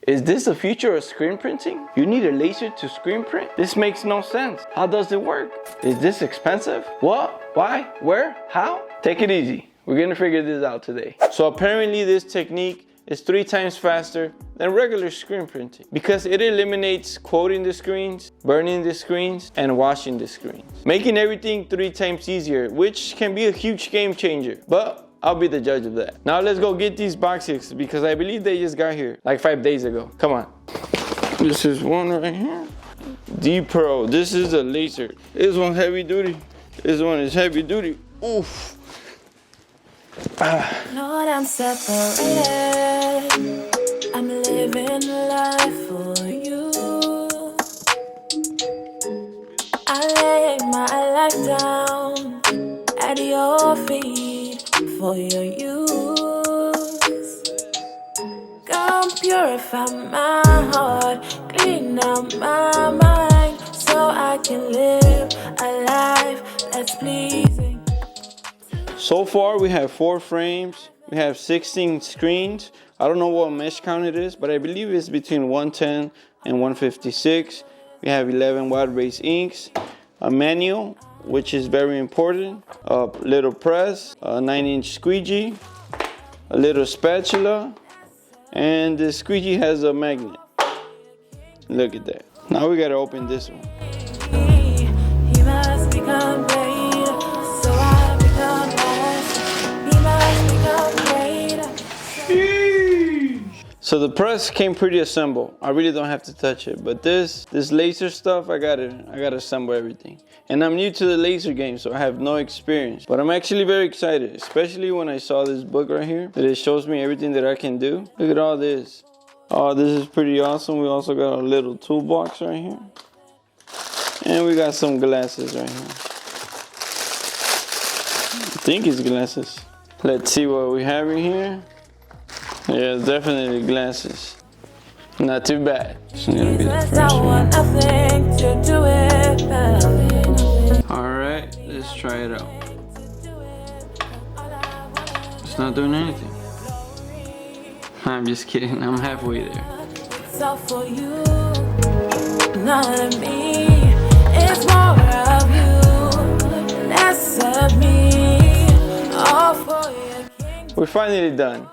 Is this the future of screen printing? You need a laser to screen print? This makes no sense. How does it work? Is this expensive? What? Why? Where? How? Take it easy. We're gonna figure this out today. So apparently this technique is 3 times faster than regular screen printing because it eliminates coating the screens, burning the screens, and washing the screens, making everything 3 times easier, which can be a huge game changer. But I'll be the judge of that. Now let's go get these boxes because I believe they just got here like 5 days ago. Come on. This is one right here. D Pro. This is a laser. This one heavy duty. This one is heavy duty. Oof. Lord, I'm separated. I'm living life for you. I lay my life down at your feet for your use. Come purify my heart, clean out my mind, so I can live a life that's pleasing. So far we have 4 frames, we have 16 screens. I don't know what mesh count it is, but I believe it's between 110 and 156. We have 11 watt base inks, a manual, which is very important, a little press, a 9-inch squeegee, a little spatula, and the squeegee has a magnet. Look at that. Now we gotta open this one. He must become great, so I become less. He must become great. So the press came pretty assembled. I really don't have to touch it, but this laser stuff, I gotta assemble everything. And I'm new to the laser game, so I have no experience. But I'm actually very excited, especially when I saw this book right here that it shows me everything that I can do. Look at all this. Oh, this is pretty awesome. We also got a little toolbox right here. And we got some glasses right here. I think it's glasses. Let's see what we have in here. Yeah, definitely glasses. Not too bad. It's gonna be the first one. Alright, let's try it out. It's not doing anything. I'm just kidding, I'm halfway there. It's all for you, not me. It's more of you, less of me. All for you. We're finally done.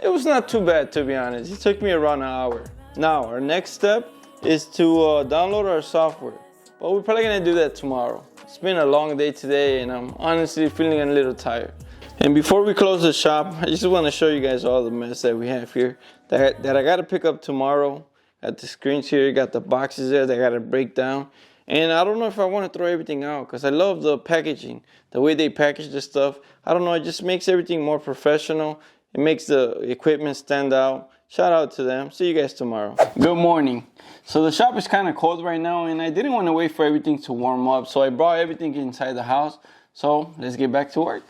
It was not too bad, to be honest. It took me around an hour. Now, our next step is to download our software. But we're probably gonna do that tomorrow. It's been a long day today and I'm honestly feeling a little tired. And before we close the shop, I just wanna show you guys all the mess that we have here that I gotta pick up tomorrow. Got the screens here, got the boxes there that I gotta break down. And I don't know if I wanna throw everything out because I love the packaging, the way they package the stuff. I don't know, it just makes everything more professional. It makes the equipment stand out. Shout out to them. See you guys tomorrow. Good morning. So the shop is kind of cold right now and I didn't want to wait for everything to warm up. So I brought everything inside the house. So let's get back to work.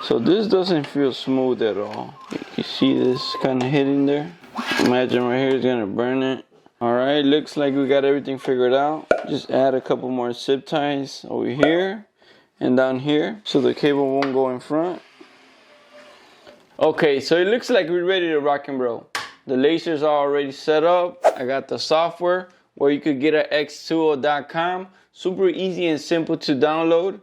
So this doesn't feel smooth at all. You see this kind of hitting there? Imagine right here is going to burn it. All right, looks like we got everything figured out. Just add a couple more zip ties over here and down here so the cable won't go in front. Okay, so it looks like we're ready to rock and roll. The lasers are already set up. I got the software where you could get at xTool.com. Super easy and simple to download.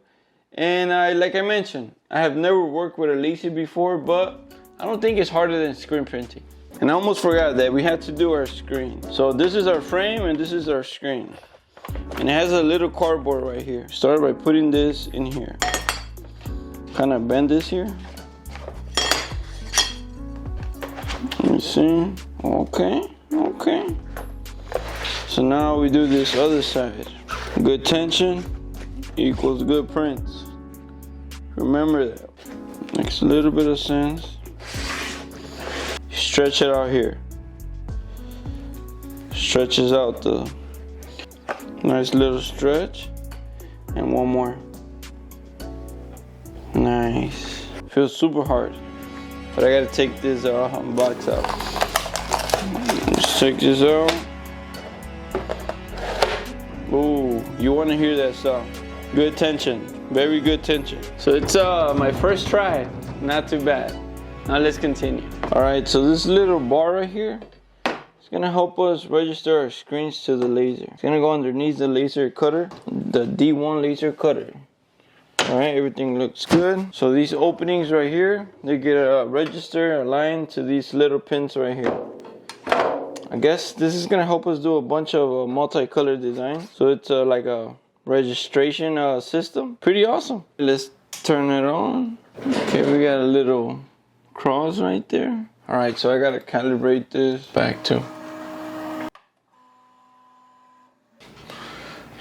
And like I mentioned, I have never worked with a laser before, but I don't think it's harder than screen printing. And I almost forgot that we had to do our screen. So this is our frame and this is our screen. And it has a little cardboard right here. Start by putting this in here. Kind of bend this here. Let me see. Okay. So now we do this other side. Good tension equals good prints. Remember that. Makes a little bit of sense. Stretch it out here. Stretches out the nice little stretch. And one more. Nice. Feels super hard. But I gotta take this box out. Let's take this out. Ooh, you wanna hear that sound. Good tension, very good tension. So it's my first try, not too bad. Now let's continue. All right, so this little bar right here, It's gonna help us register our screens to the laser. It's gonna go underneath the laser cutter, the D1 laser cutter. Alright, everything looks good. So these openings right here, they get registered, aligned to these little pins right here. I guess this is gonna help us do a bunch of multicolored designs. So it's like a registration system. Pretty awesome. Let's turn it on. Okay, we got a little cross right there. Alright, so I gotta calibrate this back too.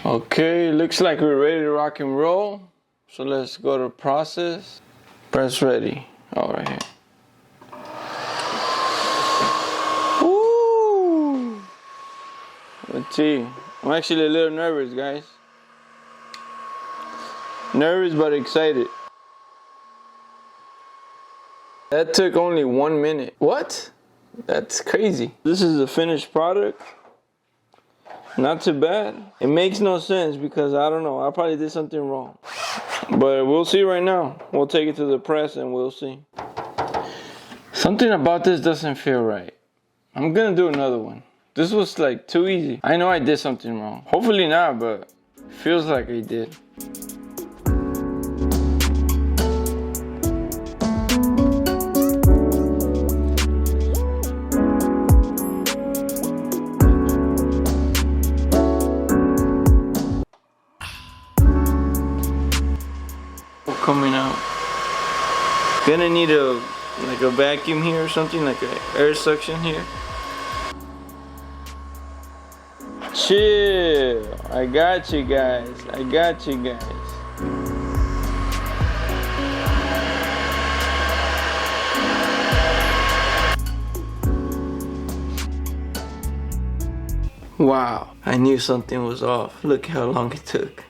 Okay, looks like we're ready to rock and roll. So let's go to process. Press ready. All right here. Woo! Let's see. I'm actually a little nervous, guys. Nervous but excited. That took only 1 minute. What? That's crazy. This is the finished product. Not too bad. It makes no sense because I don't know. I probably did something wrong. But we'll see right now. We'll take it to the press and we'll see. Something about this doesn't feel right. I'm gonna do another one. This was like too easy. I know I did something wrong. Hopefully not, but it feels like I did. Coming out. Gonna need a vacuum here or something, like an air suction here. Chill. I got you guys. I got you guys. Wow. I knew something was off. Look how long it took.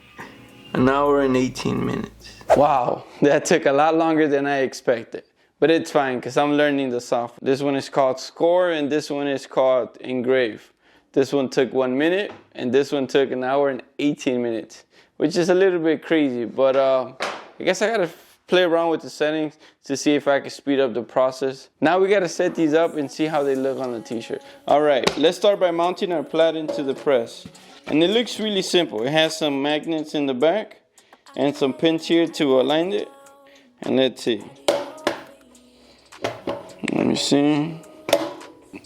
An hour and 18 minutes. Wow, that took a lot longer than I expected. But it's fine, because I'm learning the software. This one is called Score, and this one is called Engrave. This one took 1 minute, and this one took an hour and 18 minutes. Which is a little bit crazy, but I guess I gotta play around with the settings to see if I can speed up the process. Now we gotta set these up and see how they look on the t-shirt. Alright, let's start by mounting our plaid into the press. And it looks really simple. It has some magnets in the back and some pins here to align it. And let's see. Let me see.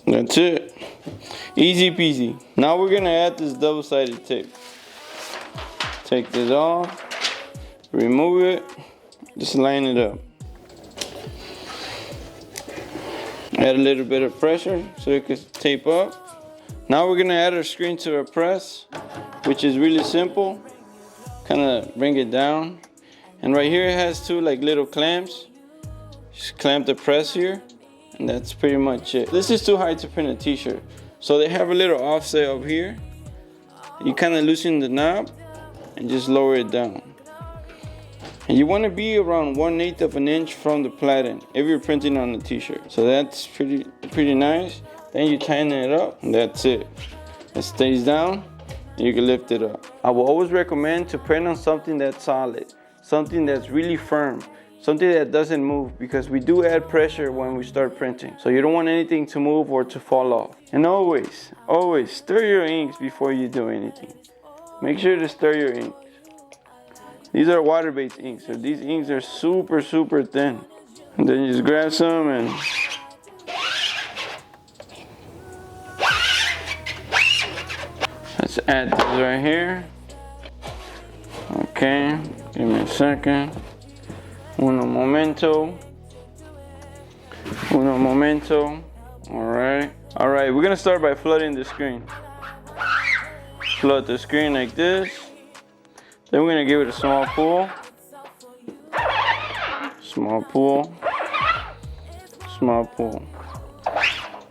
That's it. Easy peasy. Now we're gonna add this double-sided tape. Take this off, remove it, just line it up. Add a little bit of pressure so it can tape up. Now we're gonna add our screen to our press, which is really simple. Kind of bring it down, and right here it has two like little clamps. Just clamp the press here, and that's pretty much it. This is too high to print a t-shirt, so they have a little offset up here. You kind of loosen the knob and just lower it down. And you want to be around 1/8 of an inch from the platen if you're printing on the t-shirt. So that's pretty nice. Then you tighten it up, and that's it. It stays down. You can lift it up. I will always recommend to print on something that's solid, something that's really firm, something that doesn't move, because we do add pressure when we start printing. So you don't want anything to move or to fall off. And always stir your inks before you do anything. Make sure to stir your inks. These are water-based inks, so these inks are super thin. And then you just grab some and let's add this right here. Okay, give me a second. Uno momento. Alright, we're gonna start by flooding the screen. Flood the screen like this. Then we're gonna give it a small pull.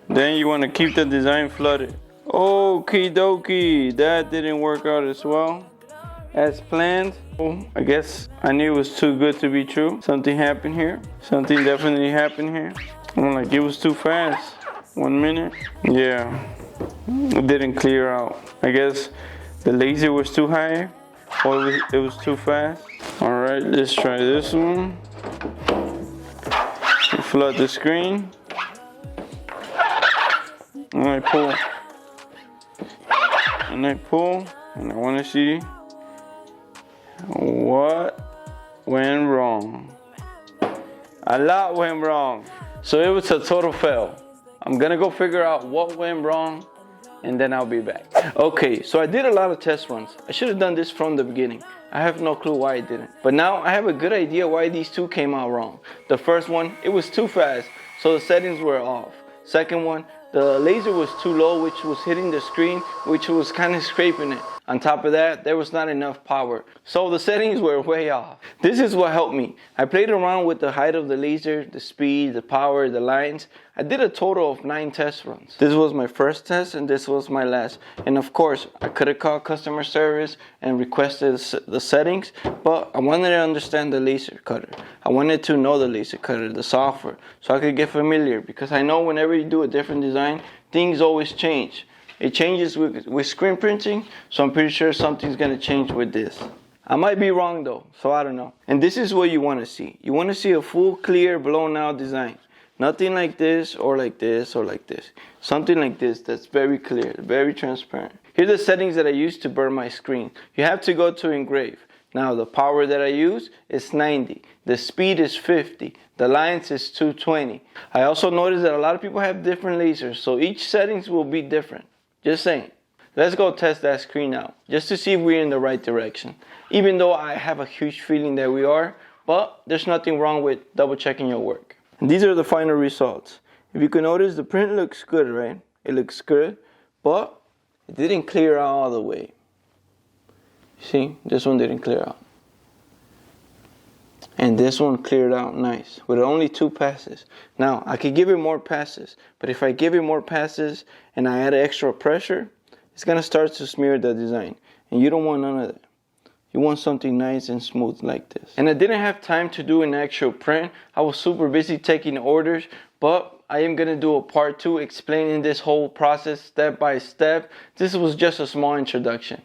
Then you wanna keep the design flooded. Okie dokie, that didn't work out as well as planned. I guess I knew it was too good to be true. Something happened here. Something definitely happened here. I'm like, it was too fast. 1 minute. Yeah, it didn't clear out. I guess the laser was too high or it was too fast. All right, let's try this one. Flood the screen. And I pull. And I pull. And I want to see what went wrong. A lot went wrong. So it was a total fail. I'm gonna go figure out what went wrong and then I'll be back. Okay, so I did a lot of test runs. I should have done this from the beginning. I have no clue why I didn't. But now I have a good idea why these two came out wrong. The first one, it was too fast, so the settings were off. Second one, the laser was too low, which was hitting the screen, which was kind of scraping it. On top of that, there was not enough power, so the settings were way off. This is what helped me. I played around with the height of the laser, the speed, the power, the lines. I did a total of 9 test runs. This was my first test and this was my last. And of course, I could have called customer service and requested the settings, but I wanted to understand the laser cutter. I wanted to know the laser cutter, the software, so I could get familiar, because I know whenever you do a different design, things always change. It changes with screen printing, so I'm pretty sure something's gonna change with this. I might be wrong though, so I don't know. And this is what you wanna see. You wanna see a full, clear, blown out design. Nothing like this, or like this, or like this. Something like this that's very clear, very transparent. Here are the settings that I use to burn my screen. You have to go to engrave. Now the power that I use is 90. The speed is 50. The lines is 220. I also noticed that a lot of people have different lasers, so each settings will be different. Just saying. Let's go test that screen out, just to see if we're in the right direction. Even though I have a huge feeling that we are, but there's nothing wrong with double checking your work. And these are the final results. If you can notice, the print looks good, right? It looks good, but it didn't clear out all the way. See, this one didn't clear out. And this one cleared out nice with only 2 passes. Now, I could give it more passes, but if I give it more passes and I add extra pressure, it's gonna start to smear the design. And you don't want none of that. You want something nice and smooth like this. And I didn't have time to do an actual print. I was super busy taking orders, but I am gonna do a part 2 explaining this whole process step by step. This was just a small introduction.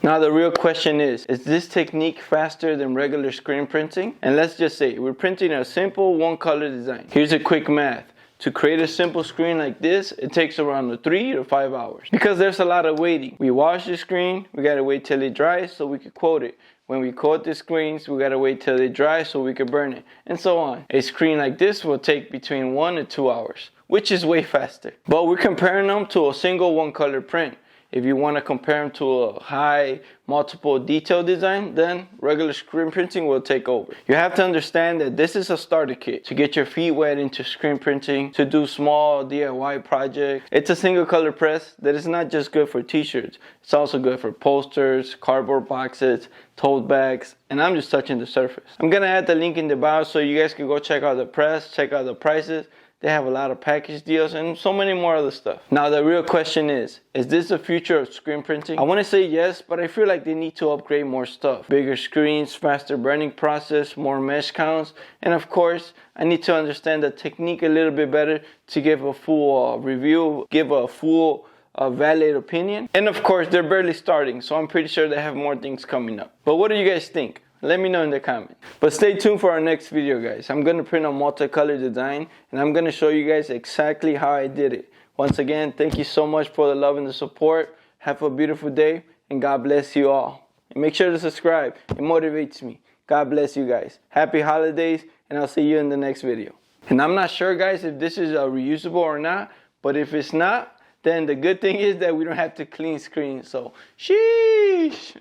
Now the real question is this technique faster than regular screen printing? And let's just say we're printing a simple 1-color design. Here's a quick math. To create a simple screen like this, it takes around 3 to 5 hours. Because there's a lot of waiting. We wash the screen, we gotta wait till it dries so we can coat it. When we coat the screens, we gotta wait till it dries so we can burn it, and so on. A screen like this will take between 1 and 2 hours, which is way faster. But we're comparing them to a single 1-color print. If you want to compare them to a high multiple detail design, then regular screen printing will take over. You have to understand that this is a starter kit to get your feet wet into screen printing, to do small DIY projects. It's a single color press that is not just good for t-shirts. It's also good for posters, cardboard boxes, tote bags, and I'm just touching the surface. I'm going to add the link in the bio so you guys can go check out the press, check out the prices. They have a lot of package deals and so many more other stuff. Now the real question is this the future of screen printing? I want to say yes, but I feel like they need to upgrade more stuff. Bigger screens, faster burning process, more mesh counts, and of course, I need to understand the technique a little bit better to give a full review, give a full valid opinion. And of course, they're barely starting, so I'm pretty sure they have more things coming up. But what do you guys think? Let me know in the comments. But stay tuned for our next video, guys. I'm going to print a multicolor design, and I'm going to show you guys exactly how I did it. Once again, thank you so much for the love and the support. Have a beautiful day, and God bless you all. And make sure to subscribe. It motivates me. God bless you guys. Happy holidays, and I'll see you in the next video. And I'm not sure, guys, if this is reusable or not, but if it's not, then the good thing is that we don't have to clean screens. So, sheesh.